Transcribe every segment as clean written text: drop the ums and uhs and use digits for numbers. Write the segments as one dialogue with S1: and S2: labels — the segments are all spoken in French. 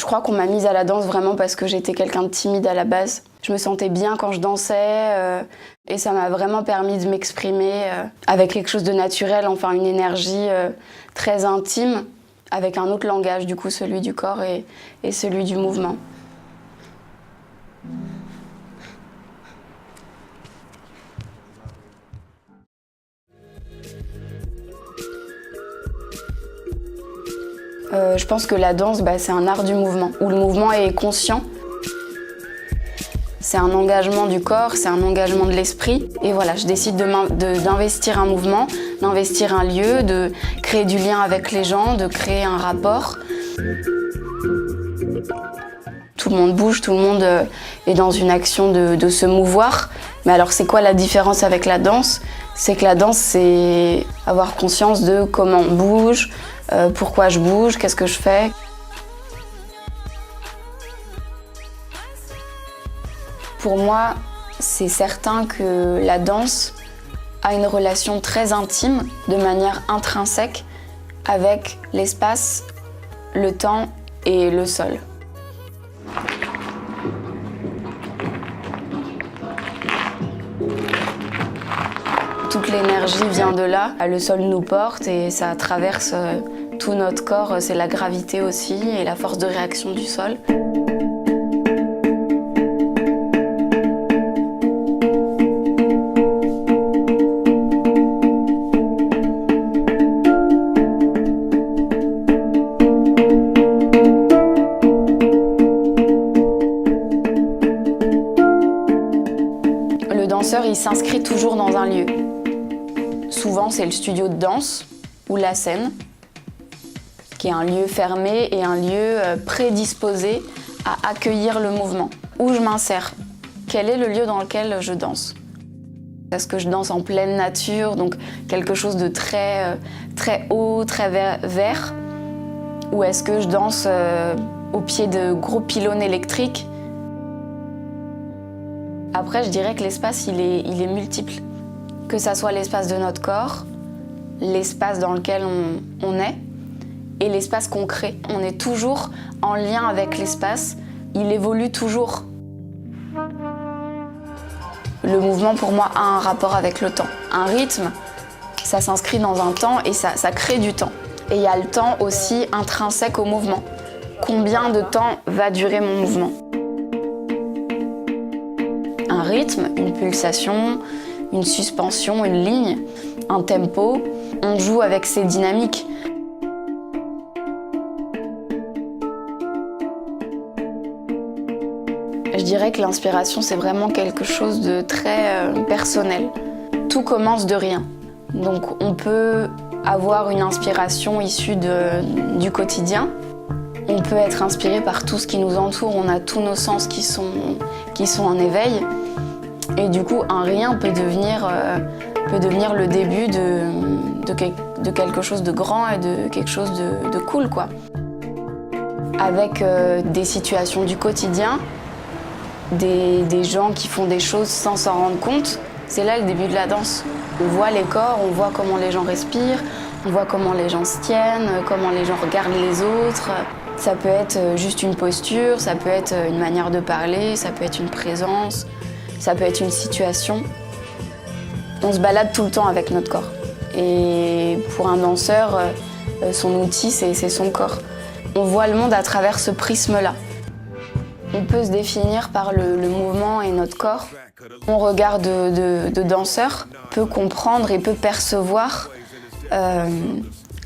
S1: Je crois qu'on m'a mise à la danse vraiment parce que j'étais quelqu'un de timide à la base. Je me sentais bien quand je dansais et ça m'a vraiment permis de m'exprimer avec quelque chose de naturel, enfin une énergie très intime, avec un autre langage, du coup celui du corps et celui du mouvement. Je pense que la danse, c'est un art du mouvement, où le mouvement est conscient. C'est un engagement du corps, c'est un engagement de l'esprit. Et voilà, je décide d'investir un mouvement, d'investir un lieu, de créer du lien avec les gens, de créer un rapport. Tout le monde bouge, tout le monde est dans une action de se mouvoir. Mais alors c'est quoi la différence avec la danse? C'est que la danse, c'est avoir conscience de comment on bouge, pourquoi je bouge, qu'est-ce que je fais. Pour moi, c'est certain que la danse a une relation très intime, de manière intrinsèque, avec l'espace, le temps et le sol. Toute l'énergie vient de là. Le sol nous porte et ça traverse tout notre corps. C'est la gravité aussi et la force de réaction du sol. Le danseur, il s'inscrit toujours dans un lieu. Souvent, c'est le studio de danse ou la scène, qui est un lieu fermé et un lieu prédisposé à accueillir le mouvement. Où je m'insère? Quel est le lieu dans lequel je danse? Est-ce que je danse en pleine nature, donc quelque chose de très haut, très vert? Ou est-ce que je danse au pied de gros pylônes électriques? Après, je dirais que l'espace, il est multiple. Que ça soit l'espace de notre corps, l'espace dans lequel on est, et l'espace qu'on crée. On est toujours en lien avec l'espace, il évolue toujours. Le mouvement, pour moi, a un rapport avec le temps. Un rythme, ça s'inscrit dans un temps et ça crée du temps. Et il y a le temps aussi intrinsèque au mouvement. Combien de temps va durer mon mouvement? Un rythme, une pulsation, une suspension, une ligne, un tempo. On joue avec ces dynamiques. Je dirais que l'inspiration, c'est vraiment quelque chose de très personnel. Tout commence de rien. Donc on peut avoir une inspiration issue du quotidien. On peut être inspiré par tout ce qui nous entoure. On a tous nos sens qui sont en éveil. Et du coup, un rien peut devenir le début de quelque chose de grand et de quelque chose de cool, quoi. Avec des situations du quotidien, des gens qui font des choses sans s'en rendre compte, c'est là le début de la danse. On voit les corps, on voit comment les gens respirent, on voit comment les gens se tiennent, comment les gens regardent les autres. Ça peut être juste une posture, ça peut être une manière de parler, ça peut être une présence. Ça peut être une situation. On se balade tout le temps avec notre corps. Et pour un danseur, son outil, c'est son corps. On voit le monde à travers ce prisme-là. On peut se définir par le mouvement et notre corps. Mon regard de danseur peut comprendre et peut percevoir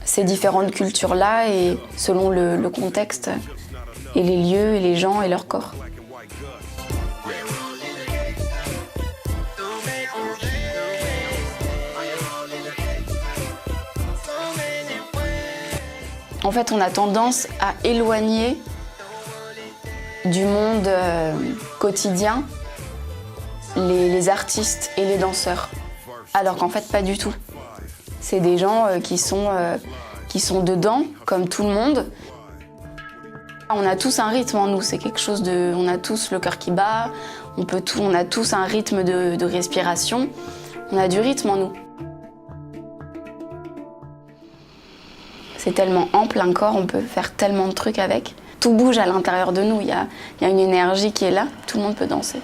S1: ces différentes cultures-là et selon le contexte et les lieux et les gens et leur corps. En fait, on a tendance à éloigner du monde quotidien les artistes et les danseurs. Alors qu'en fait, pas du tout. C'est des gens qui sont dedans, comme tout le monde. On a tous un rythme en nous, c'est quelque chose de... On a tous le cœur qui bat, on a tous un rythme de respiration. On a du rythme en nous. C'est tellement ample un corps, on peut faire tellement de trucs avec. tout bouge à l'intérieur de nous. Il y a une énergie qui est là, tout le monde peut danser.